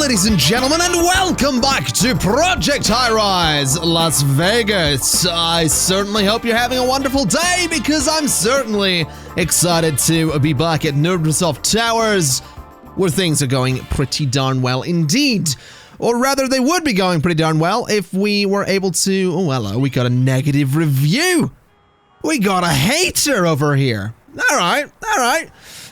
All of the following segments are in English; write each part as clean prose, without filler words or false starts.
ladies and gentlemen, and welcome back to Project Highrise Las Vegas. I certainly hope you're having a wonderful day, because I'm certainly excited to be back at Microsoft Towers, where things are going pretty darn well indeed. Or rather, they would be going pretty darn well if we were able to... Oh, hello, we got a negative review. We got a hater over here. All right.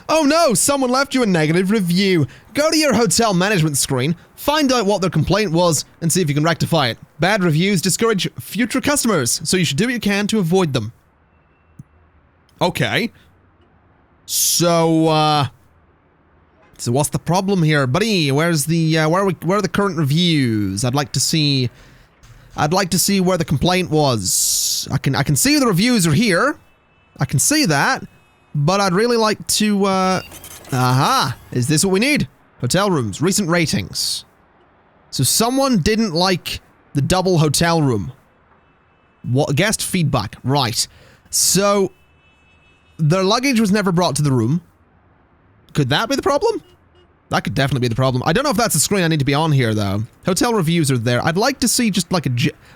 Oh no, someone left you a negative review. Go to your hotel management screen, find out what their complaint was, and see if you can rectify it. Bad reviews discourage future customers, so you should do what you can to avoid them. Okay. So what's the problem here, buddy? Where's the where are the current reviews? I'd like to see where the complaint was. I can see the reviews are here. I can see that. But I'd really like to, aha! Is this what we need? Hotel rooms, recent ratings. So someone didn't like the double hotel room. What, guest feedback, right. So, their luggage was never brought to the room. Could that be the problem? That could definitely be the problem. I don't know if that's a screen I need to be on here, though. Hotel reviews are there. I'd like to see just like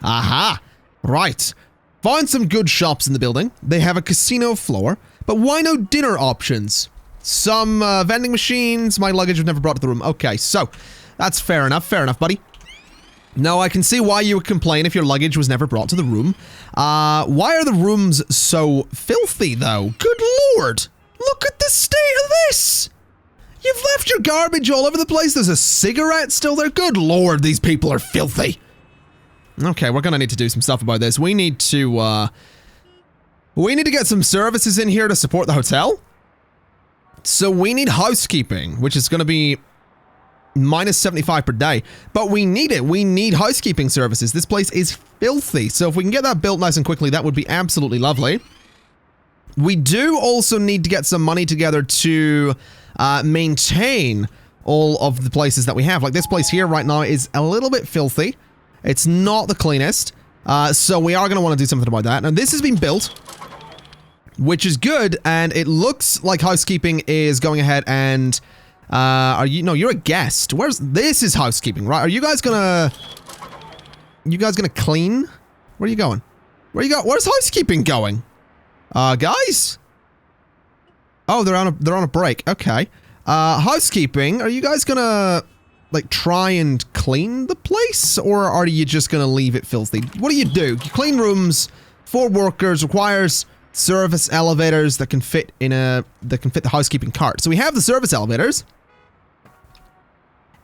aha! Right. Find some good shops in the building. They have a casino floor. But why no dinner options? Some vending machines. My luggage was never brought to the room. Okay, so that's fair enough, buddy. No, I can see why you would complain if your luggage was never brought to the room. Why are the rooms so filthy, though? Good lord! Look at the state of this! You've left your garbage all over the place. There's a cigarette still there. Good lord, these people are filthy. Okay, we're gonna need to do some stuff about this. We need to get some services in here to support the hotel. So we need housekeeping, which is going to be minus 75 per day. But we need it. We need housekeeping services. This place is filthy. So if we can get that built nice and quickly, that would be absolutely lovely. We do also need to get some money together to maintain all of the places that we have. Like this place here right now is a little bit filthy. It's not the cleanest. So we are going to want to do something about that. Now this has been built, which is good, and it looks like housekeeping is going ahead and, no, you're a guest. This is housekeeping, right? Are you guys gonna clean? Where are you going? Where's housekeeping going? Guys? Oh, they're on a break. Okay. Housekeeping, are you guys gonna, like, try and clean the place, or are you just gonna leave it filthy? What do? You clean rooms for workers, requires service elevators that can fit the housekeeping cart. So we have the service elevators.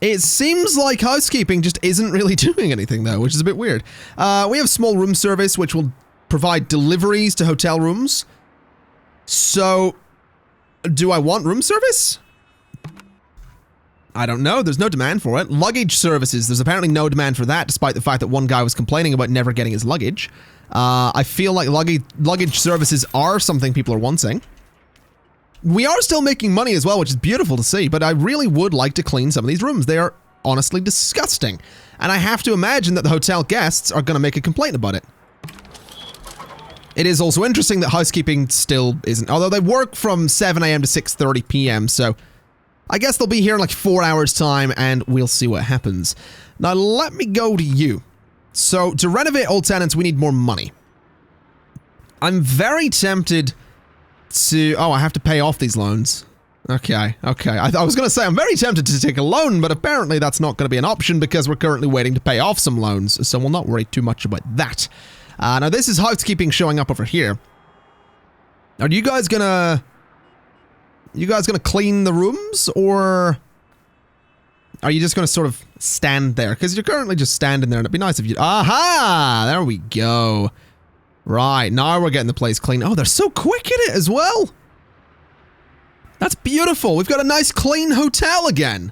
It seems like housekeeping just isn't really doing anything though, which is a bit weird. We have small room service, which will provide deliveries to hotel rooms. So, do I want room service? I don't know. There's no demand for it. Luggage services. There's apparently no demand for that, despite the fact that one guy was complaining about never getting his luggage. I feel like luggage services are something people are wanting. We are still making money as well, which is beautiful to see, but I really would like to clean some of these rooms. They are honestly disgusting. And I have to imagine that the hotel guests are going to make a complaint about it. It is also interesting that housekeeping still isn't, although they work from 7 a.m. to 6:30 p.m., so I guess they'll be here in like 4 hours time, and we'll see what happens. Now, let me go to you. So, to renovate old tenants, we need more money. I'm very tempted to... Oh, I have to pay off these loans. Okay. I was going to say, I'm very tempted to take a loan, but apparently that's not going to be an option because we're currently waiting to pay off some loans, so we'll not worry too much about that. Now, this is housekeeping showing up over here. Are you guys gonna... clean the rooms, or... Are you just going to sort of stand there? Because you're currently just standing there, and it'd be nice if you... Aha! There we go. Right, now we're getting the place clean. Oh, they're so quick at it as well. That's beautiful. We've got a nice, clean hotel again.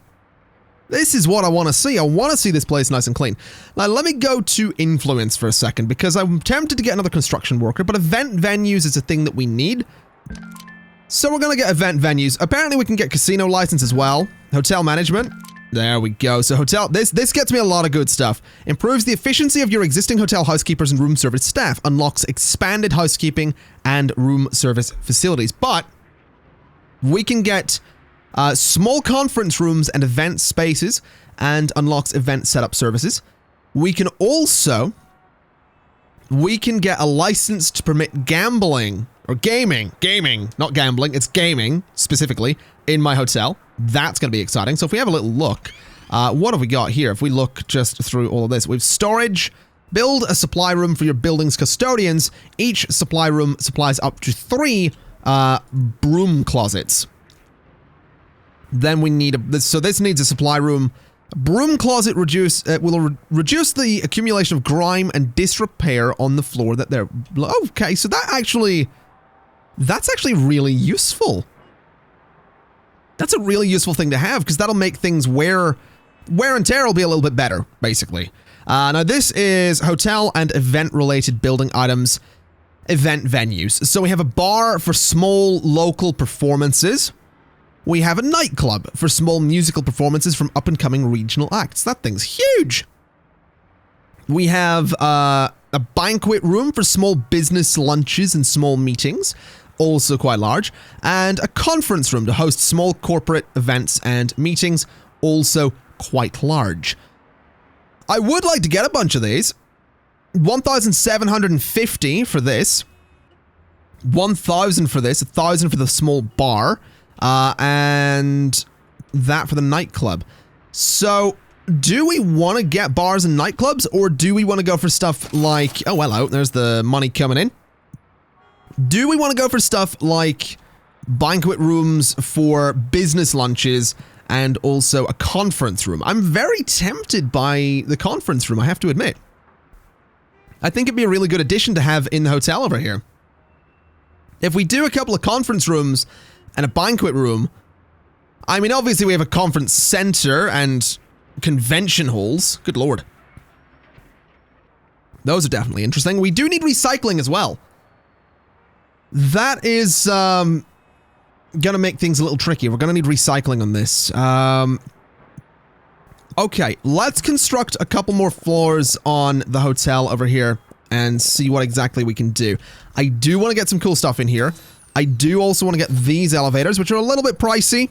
This is what I want to see. I want to see this place nice and clean. Now, let me go to influence for a second, because I'm tempted to get another construction worker, but event venues is a thing that we need. So we're going to get event venues. Apparently, we can get casino license as well. Hotel management. There we go. So hotel, this gets me a lot of good stuff. Improves the efficiency of your existing hotel housekeepers and room service staff. Unlocks expanded housekeeping and room service facilities. But we can get Small conference rooms and event spaces, and unlocks event setup services. We can also... We can get a license to permit gambling, or gaming, not gambling, it's gaming, specifically, in my hotel. That's going to be exciting. So if we have a little look, what have we got here? If we look just through all of this, we have storage, build a supply room for your building's custodians. Each supply room supplies up to 3 broom closets. Then we need so this needs a supply room. Broom closet will reduce the accumulation of grime and disrepair on the floor that they're... Okay, so that's actually really useful. That's a really useful thing to have, because that'll make things wear and tear will be a little bit better, basically. Now this is hotel and event-related building items, event venues. So we have a bar for small local performances. We have a nightclub for small musical performances from up-and-coming regional acts. That thing's huge! We have a banquet room for small business lunches and small meetings, also quite large, and a conference room to host small corporate events and meetings, also quite large. I would like to get a bunch of these. 1,750 for this. 1,000 for this, 1,000 for the small bar, and that for the nightclub. So, do we want to get bars and nightclubs, or do we want to go for stuff like... Oh, hello, there's the money coming in. Do we want to go for stuff like banquet rooms for business lunches and also a conference room? I'm very tempted by the conference room, I have to admit. I think it'd be a really good addition to have in the hotel over here. If we do a couple of conference rooms and a banquet room, I mean, obviously we have a conference center and convention halls. Good lord. Those are definitely interesting. We do need recycling as well. That is gonna make things a little tricky. We're gonna need recycling on this. Okay, let's construct a couple more floors on the hotel over here and see what exactly we can do. I do want to get some cool stuff in here. I do also want to get these elevators, which are a little bit pricey.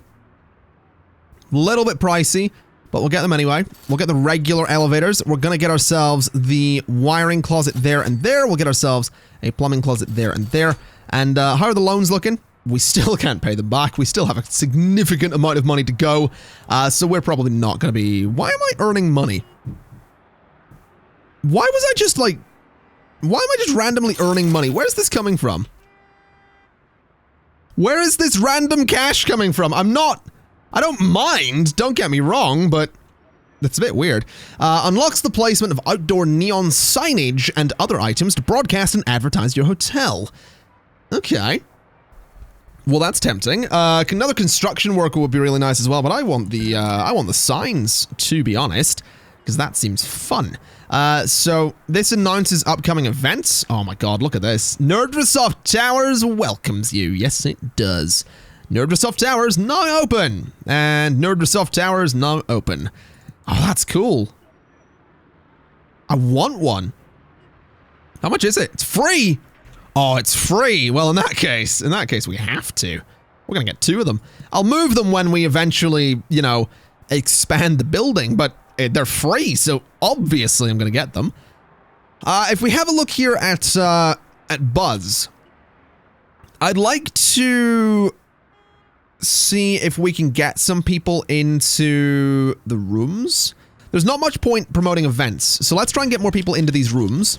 But we'll get them anyway. We'll get the regular elevators. We're going to get ourselves the wiring closet there and there. We'll get ourselves a plumbing closet there and there. And how are the loans looking? We still can't pay them back. We still have a significant amount of money to go. So we're probably not going to be... Why am I earning money? Why am I just randomly earning money? Where's this coming from? Where is this random cash coming from? I don't mind, don't get me wrong, but that's a bit weird. Unlocks the placement of outdoor neon signage and other items to broadcast and advertise your hotel. Okay. Well, that's tempting. Another construction worker would be really nice as well, but I want the signs, to be honest, because that seems fun. So this announces upcoming events. Oh my god, look at this. Nerdresoft Towers welcomes you. Yes, it does. Nerdresoft Towers now open. And Nerdresoft Towers now open. Oh, that's cool. I want one. How much is it? It's free. Oh, it's free. Well, in that case, we have to. We're going to get 2 of them. I'll move them when we eventually, you know, expand the building, but they're free, so obviously I'm going to get them. If we have a look here at Buzz, I'd like to see if we can get some people into the rooms. There's not much point promoting events, so let's try and get more people into these rooms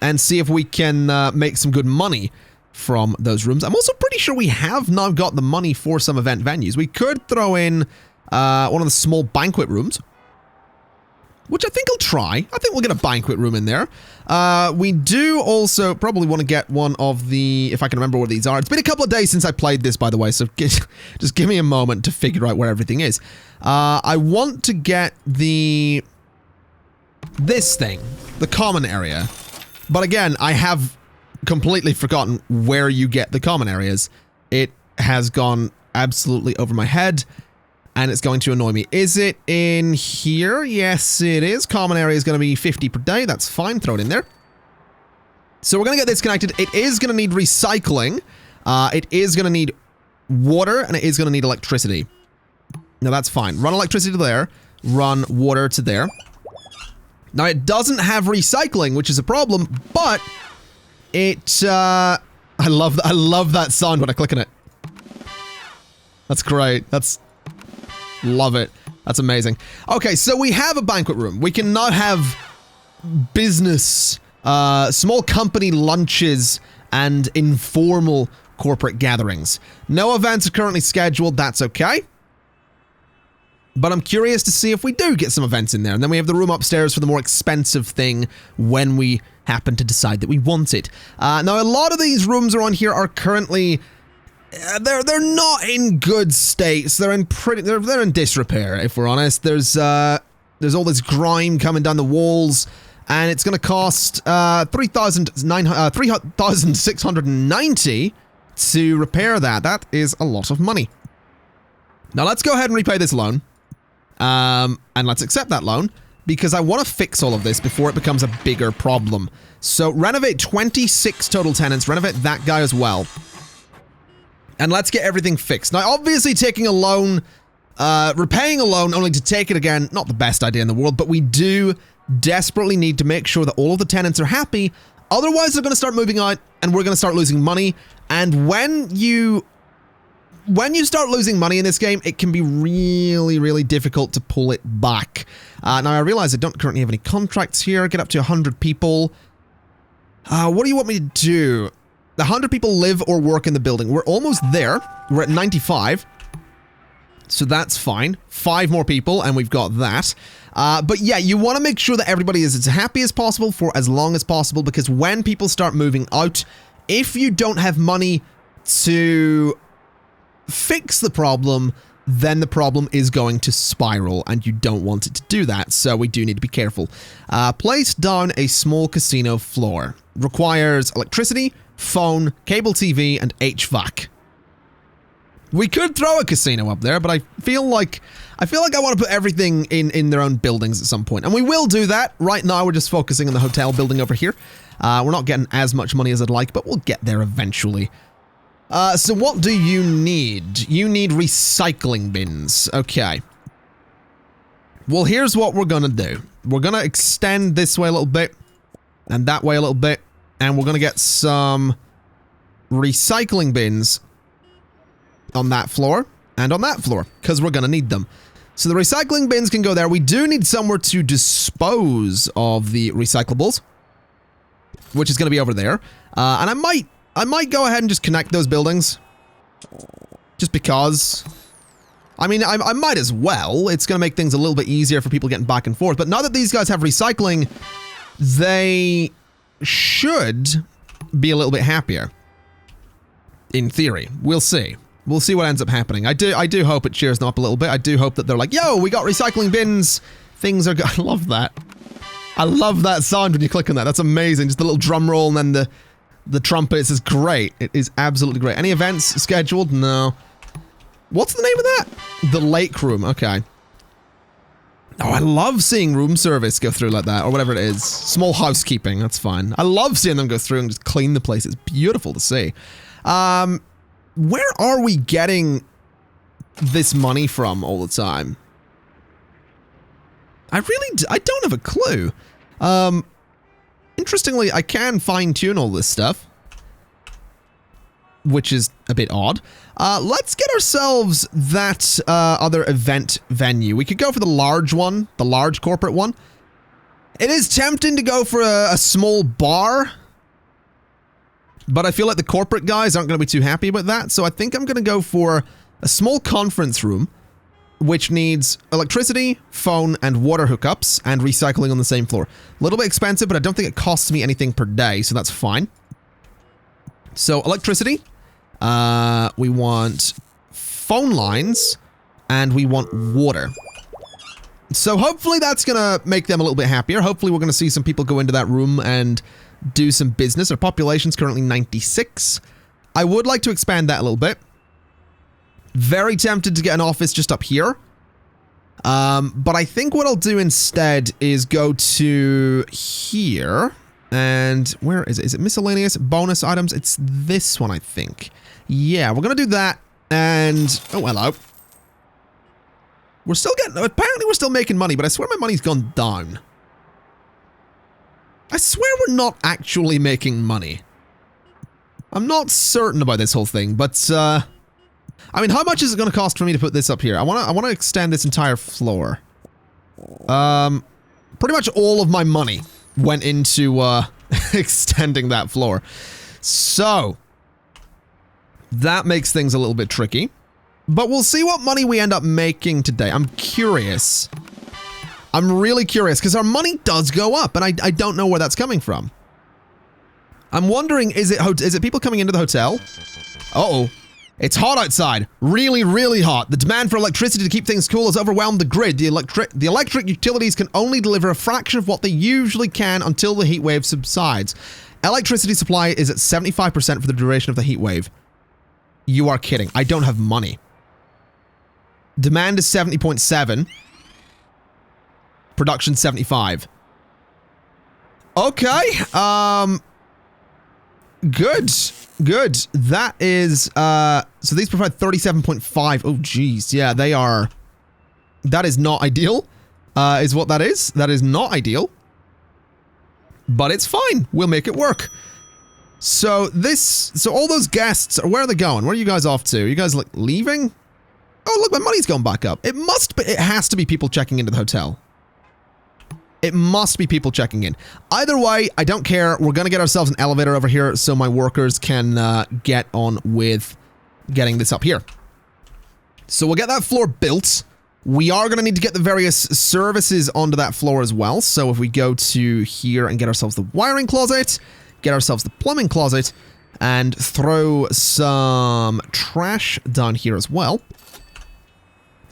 and see if we can make some good money from those rooms. I'm also pretty sure we have now got the money for some event venues. We could throw in one of the small banquet rooms, which I think I'll try. I think we'll get a banquet room in there. We do also probably want to get one of the, if I can remember where these are. It's been a couple of days since I played this, by the way, so just give me a moment to figure out where everything is. I want to get this thing, the common area. But again, I have completely forgotten where you get the common areas. It has gone absolutely over my head. And it's going to annoy me. Is it in here? Yes, it is. Common area is going to be 50 per day. That's fine. Throw it in there. So we're going to get this connected. It is going to need recycling. It is going to need water, and it is going to need electricity. Now, that's fine. Run electricity to there. Run water to there. Now, it doesn't have recycling, which is a problem, but it, I love that sound when I click on it. That's great. Love it. That's amazing. Okay, so we have a banquet room. We can now have business, small company lunches, and informal corporate gatherings. No events are currently scheduled. That's okay. But I'm curious to see if we do get some events in there. And then we have the room upstairs for the more expensive thing when we happen to decide that we want it. Now, a lot of these rooms around here are currently... They're not in good states. They're in disrepair, if we're honest. There's all this grime coming down the walls, and it's going to cost 3,690 to repair that. That is a lot of money. Now let's go ahead and repay this loan, and let's accept that loan because I want to fix all of this before it becomes a bigger problem. So renovate 26 total tenants. Renovate that guy as well. And let's get everything fixed. Now, obviously, taking a loan, repaying a loan only to take it again, not the best idea in the world, but we do desperately need to make sure that all of the tenants are happy. Otherwise, they're going to start moving out, and we're going to start losing money. And when you start losing money in this game, it can be really, really difficult to pull it back. Now, I realize I don't currently have any contracts here. Get up to 100 people. What do you want me to do? 100 people live or work in the building. We're almost there. We're at 95. So that's fine. 5 more people, and we've got that. But yeah, you want to make sure that everybody is as happy as possible for as long as possible, because when people start moving out, if you don't have money to fix the problem, then the problem is going to spiral, and you don't want it to do that, so we do need to be careful. Place down a small casino floor. Requires electricity, phone, cable TV, and HVAC. We could throw a casino up there, but I feel like I want to put everything in their own buildings at some point. And we will do that. Right now, we're just focusing on the hotel building over here. We're not getting as much money as I'd like, but we'll get there eventually. So what do you need? You need recycling bins. Okay. Well, here's what we're going to do. We're going to extend this way a little bit, and that way a little bit. And we're going to get some recycling bins on that floor and on that floor, because we're going to need them. So the recycling bins can go there. We do need somewhere to dispose of the recyclables, which is going to be over there. And I might go ahead and just connect those buildings, just because. I mean, I might as well. It's going to make things a little bit easier for people getting back and forth. But now that these guys have recycling, they should be a little bit happier. In theory. We'll see. We'll see what ends up happening. I do hope it cheers them up a little bit. I do hope that they're like, yo, we got recycling bins. Things are good. I love that. I love that sound when you click on that. That's amazing. Just the little drum roll and then the trumpets is great. It is absolutely great. Any events scheduled? No. What's the name of that? The Lake Room. Okay. Oh, I love seeing room service go through like that, or whatever it is. Small housekeeping, that's fine. I love seeing them go through and just clean the place. It's beautiful to see. Where are we getting this money from all the time? I don't have a clue. Interestingly, I can fine-tune all this stuff, which is a bit odd. Let's get ourselves that other event venue. We could go for the large one, the large corporate one. It is tempting to go for a small bar, but I feel like the corporate guys aren't going to be too happy about that, so I think I'm going to go for a small conference room, which needs electricity, phone, and water hookups, and recycling on the same floor. A little bit expensive, but I don't think it costs me anything per day, so that's fine. So, electricity. We want phone lines, and we want water. So hopefully that's going to make them a little bit happier. Hopefully we're going to see some people go into that room and do some business. Our population's currently 96. I would like to expand that a little bit. Very tempted to get an office just up here. But I think what I'll do instead is go to here. And where is it? Is it miscellaneous bonus items? It's this one, I think. Yeah, we're going to do that And, oh, hello. We're still getting, apparently we're still making money, but I swear my money's gone down. I swear we're not actually making money. I'm not certain about this whole thing, but, I mean, how much is it going to cost for me to put this up here? I want to extend this entire floor. Pretty much all of my money went into, extending that floor. So, that makes things a little bit tricky. But we'll see what money we end up making today. I'm curious. I'm really curious, because our money does go up, and I don't know where that's coming from. I'm wondering, is it people coming into the hotel? Uh-oh. It's hot outside. Really, really hot. The demand for electricity to keep things cool has overwhelmed the grid. The electric utilities can only deliver a fraction of what they usually can until the heat wave subsides. Electricity supply is at 75% for the duration of the heat wave. You are kidding. I don't have money. Demand is 70.7. Production 75. Okay. Good. Good. That is, so these provide 37.5. Oh, geez. Yeah, they are. That is not ideal, is what that is. That is not ideal. But it's fine. We'll make it work. So all those guests, where are they going? Where are you guys off to? Are you guys, like, leaving? Oh, look, my money's gone back up. It has to be people checking into the hotel. It must be people checking in. Either way, I don't care. We're going to get ourselves an elevator over here so my workers can get on with getting this up here. So we'll get that floor built. We are going to need to get the various services onto that floor as well. So if we go to here and get ourselves the wiring closet, get ourselves the plumbing closet, and throw some trash down here as well.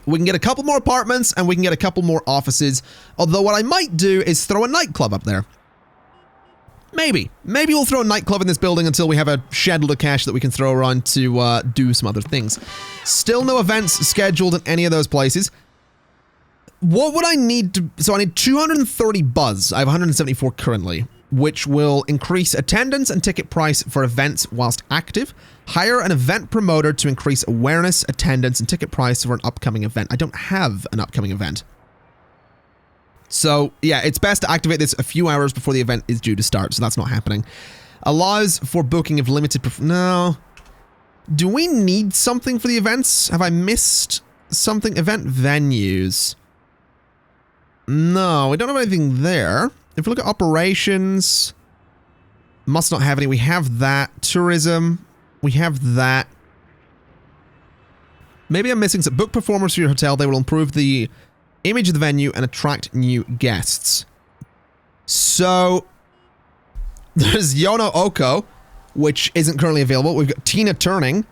We can get a couple more apartments, and we can get a couple more offices. Although what I might do is throw a nightclub up there. Maybe. Maybe we'll throw a nightclub in this building until we have a shed load of cash that we can throw around to do some other things. Still no events scheduled in any of those places. What would I need to... So I need 230 buzz. I have 174 currently, which will increase attendance and ticket price for events whilst active. Hire an event promoter to increase awareness, attendance, and ticket price for an upcoming event. I don't have an upcoming event. So, yeah, it's best to activate this a few hours before the event is due to start, so that's not happening. Allows for booking of limited... No. Do we need something for the events? Have I missed something? Event venues. No, we don't have anything there. If we look at operations... Must not have any. We have that. Tourism... We have that. Maybe I'm missing some. Book performers for your hotel. They will improve the image of the venue and attract new guests. So, there's Yono Oko, which isn't currently available. We've got Tina Turning,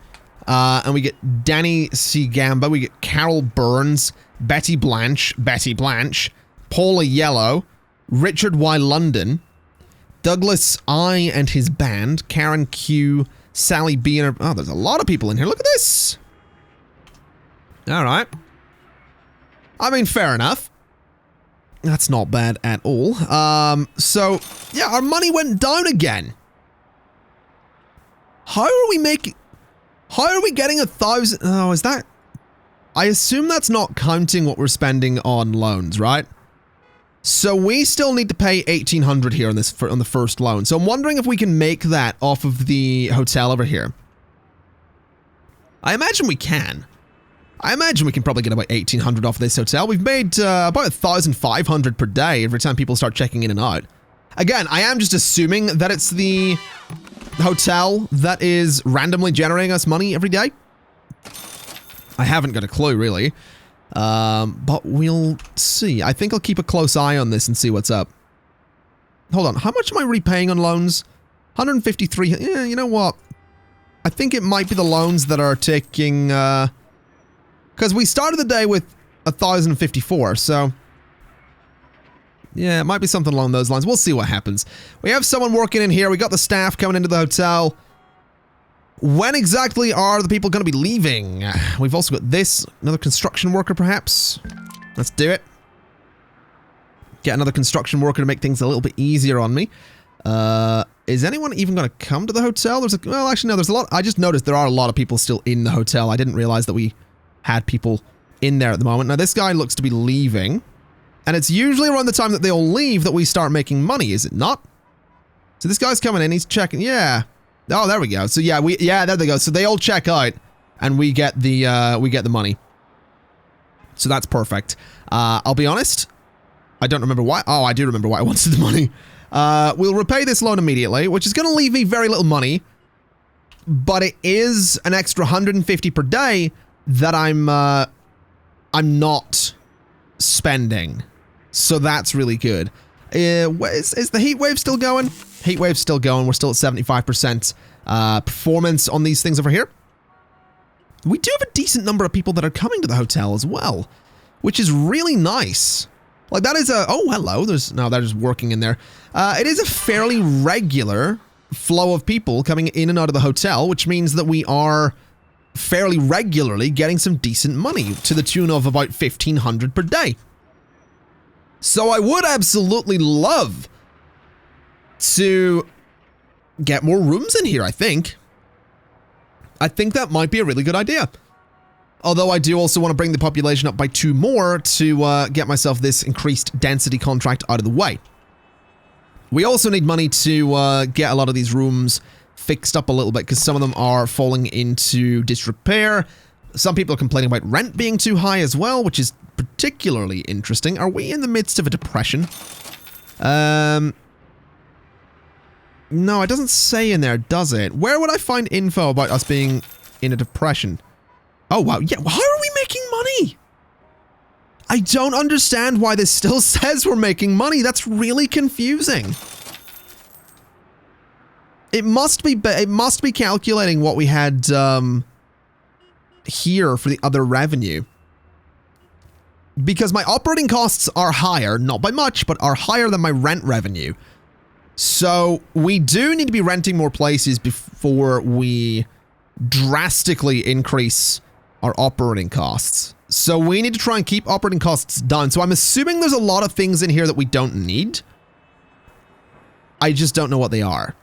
and we get Danny C. Gamba. We get Carol Burns, Betty Blanche, Paula Yellow, Richard Y. London, Douglas I. and his band, Karen Q., Sally B. and her... Oh, there's a lot of people in here. Look at this. All right. I mean, fair enough. That's not bad at all. So, yeah, our money went down again. How are we making... How are we getting 1,000... Oh, is that... I assume that's not counting what we're spending on loans, right? So we still need to pay 1,800 here on this on the first loan. So I'm wondering if we can make that off of the hotel over here. I imagine we can. I imagine we can probably get about 1,800 off of this hotel. We've made about 1,500 per day every time people start checking in and out. Again, I am just assuming that it's the hotel that is randomly generating us money every day. I haven't got a clue, really. But we'll see. I think I'll keep a close eye on this and see what's up. Hold on. How much am I repaying on loans? 153. Yeah, you know what? I think it might be the loans that are taking, because we started the day with 1,054, so... Yeah, it might be something along those lines. We'll see what happens. We have someone working in here. We got the staff coming into the hotel. When exactly are the people going to be leaving? We've also got this. Another construction worker, perhaps? Let's do it. Get another construction worker to make things a little bit easier on me. Is anyone even going to come to the hotel? Well, actually, no, there's a lot. I just noticed there are a lot of people still in the hotel. I didn't realize that we had people in there at the moment. Now, this guy looks to be leaving. And it's usually around the time that they all leave that we start making money, is it not? So this guy's coming in, he's checking. Yeah. Oh, there we go. So yeah, there they go. So they all check out and we get the money. So that's perfect. I'll be honest, I don't remember why. Oh, I do remember why I wanted the money. We'll repay this loan immediately, which is going to leave me very little money, but it is an extra 150 per day that I'm not spending. So that's really good. Is the Heatwave still going? Heatwave's still going. We're still at 75% performance on these things over here. We do have a decent number of people that are coming to the hotel as well, which is really nice. Like that is a, oh, hello. They're just working in there. It is a fairly regular flow of people coming in and out of the hotel, which means that we are fairly regularly getting some decent money to the tune of about 1,500 per day. So I would absolutely love to get more rooms in here, I think. I think that might be a really good idea. Although I do also want to bring the population up by 2 more to get myself this increased density contract out of the way. We also need money to get a lot of these rooms fixed up a little bit because some of them are falling into disrepair. Some people are complaining about rent being too high as well, which is particularly interesting. Are we in the midst of a depression? No, it doesn't say in there, does it? Where would I find info about us being in a depression? Oh, wow. Yeah, how are we making money? I don't understand why this still says we're making money. That's really confusing. It must be calculating what we had here for the other revenue. Because my operating costs are higher, not by much, but are higher than my rent revenue. So we do need to be renting more places before we drastically increase our operating costs. So we need to try and keep operating costs down. So I'm assuming there's a lot of things in here that we don't need. I just don't know what they are.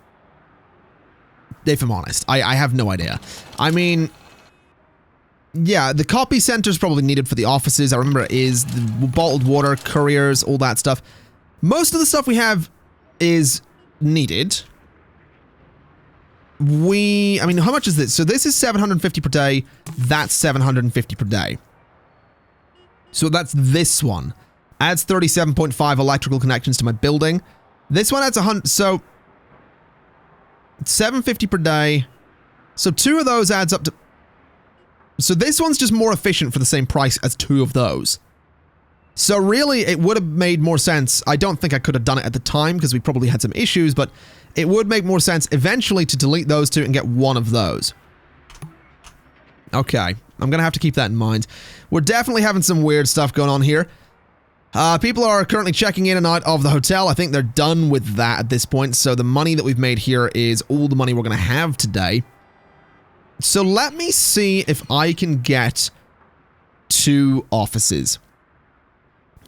If I'm honest, I have no idea. I mean, yeah, the copy center is probably needed for the offices. I remember it is the bottled water, couriers, all that stuff. Most of the stuff we have is needed. I mean, how much is this? So this is 750 per day. That's 750 per day. So that's this one. Adds 37.5 electrical connections to my building. This one adds 100. So 750 per day. So 2 of those adds up to. So this one's just more efficient for the same price as 2 of those. So really, it would have made more sense. I don't think I could have done it at the time because we probably had some issues, but it would make more sense eventually to delete those 2 and get 1 of those. Okay, I'm going to have to keep that in mind. We're definitely having some weird stuff going on here. People are currently checking in and out of the hotel. I think they're done with that at this point. So the money that we've made here is all the money we're going to have today. So let me see if I can get 2 offices.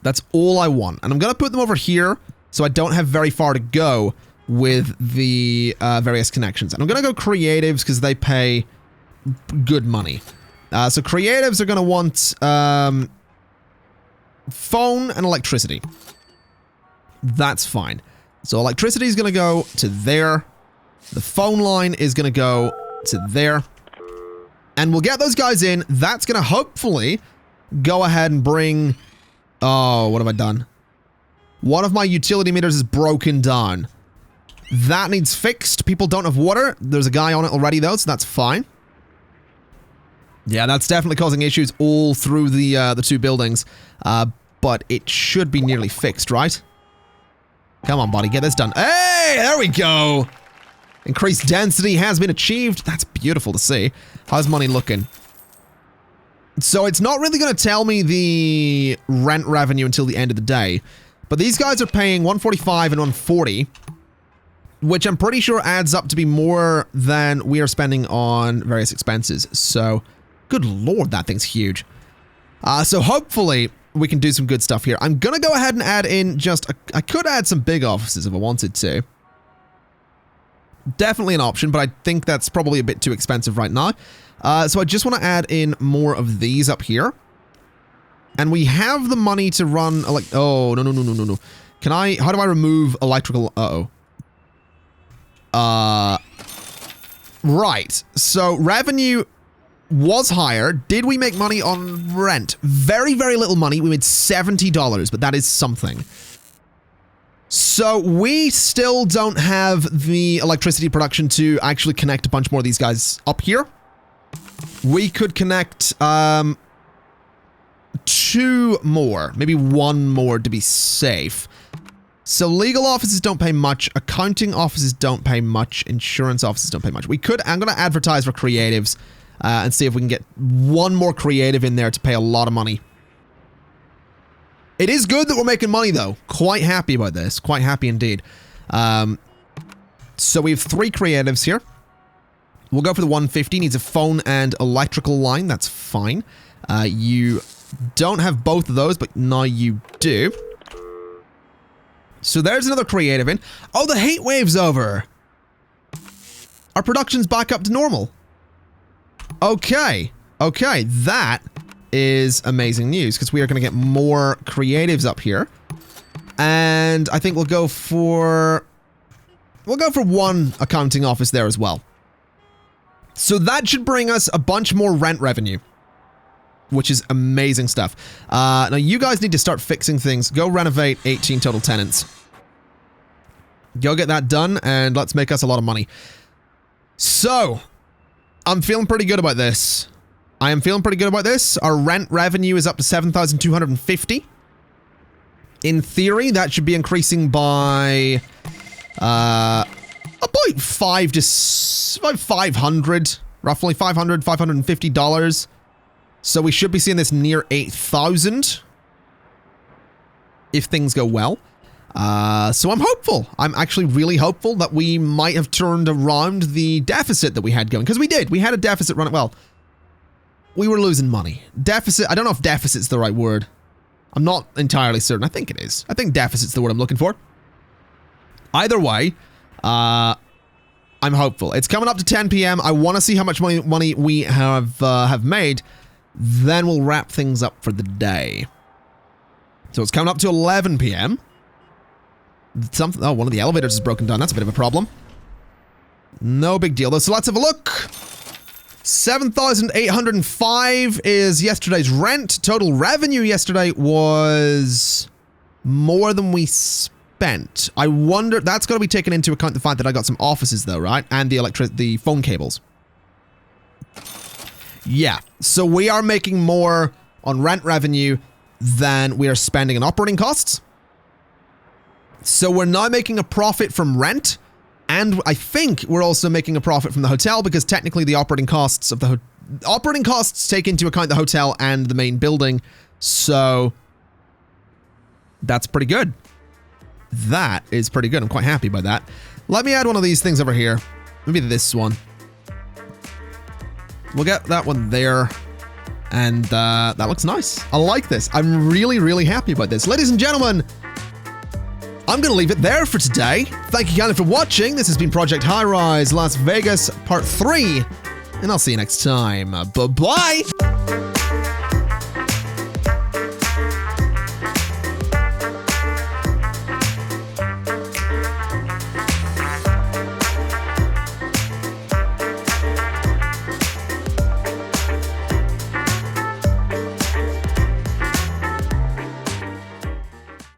That's all I want. And I'm going to put them over here so I don't have very far to go with the various connections. And I'm going to go creatives because they pay good money. So creatives are going to want phone and electricity. That's fine. So electricity is going to go to there. The phone line is going to go to there. And we'll get those guys in. That's going to hopefully go ahead and bring... Oh, what have I done? One of my utility meters is broken down. That needs fixed. People don't have water. There's a guy on it already, though, so that's fine. Yeah, that's definitely causing issues all through the 2 buildings. But it should be nearly fixed, right? Come on, buddy. Get this done. Hey, there we go. Increased density has been achieved. That's beautiful to see. How's money looking? So it's not really going to tell me the rent revenue until the end of the day. But these guys are paying 145 and 140, which I'm pretty sure adds up to be more than we are spending on various expenses. So, good lord, that thing's huge. So hopefully we can do some good stuff here. I'm going to go ahead and add in just... I could add some big offices if I wanted to. definitely an option, but I think that's probably a bit too expensive right now. So I just want to add in more of these up here. And we have the money to run, oh, no. Can I, how do I remove electrical, right. So revenue was higher. Did we make money on rent? Very, very little money. We made $70, but that is something. So we still don't have the electricity production to actually connect a bunch more of these guys up here. We could connect, 2 more, maybe 1 more to be safe. So legal offices don't pay much, accounting offices don't pay much, insurance offices don't pay much. We could, I'm going to advertise for creatives and see if we can get 1 more creative in there to pay a lot of money. It is good that we're making money though. Quite happy about this, quite happy indeed. So we have 3 creatives here. We'll go for the 150, needs a phone and electrical line, that's fine. You don't have both of those, but now you do. So there's another creative in. Oh, the Heatwave's over. Our production's back up to normal. Okay. Okay, that is amazing news because we are going to get more creatives up here. And I think we'll go for 1 accounting office there as well. So that should bring us a bunch more rent revenue, which is amazing stuff. Now you guys need to start fixing things. Go renovate 18 total tenants. Go get that done and let's make us a lot of money. So, I'm feeling pretty good about this. I am feeling pretty good about this. Our rent revenue is up to 7,250. In theory, that should be increasing by about about 500, roughly $550. So we should be seeing this near 8,000 if things go well. So I'm hopeful. I'm actually really hopeful that we might have turned around the deficit that we had going. Because we did. We had a deficit running. Well, we were losing money. Deficit. I don't know if deficit's the right word. I'm not entirely certain. I think it is. I think deficit's the word I'm looking for. Either way, I'm hopeful. It's coming up to 10 p.m. I want to see how much money we have made. Then we'll wrap things up for the day. So it's coming up to 11 p.m. Oh, one of the elevators is broken down. That's a bit of a problem. No big deal though. So let's have a look. 7,805 is yesterday's rent. Total revenue yesterday was more than we spent. I wonder, that's got to be taken into account the fact that I got some offices though, right? And the phone cables. Yeah, so we are making more on rent revenue than we are spending on operating costs. So we're now making a profit from rent, and I think we're also making a profit from the hotel because technically the operating costs of the operating costs take into account the hotel and the main building. So that's pretty good. That is pretty good. I'm quite happy by that. Let me add one of these things over here. Maybe this one. We'll get that one there. And that looks nice. I like this. I'm really, really happy about this. Ladies and gentlemen, I'm going to leave it there for today. Thank you kindly for watching. This has been Project Highrise Las Vegas Part 3. And I'll see you next time. Bye-bye.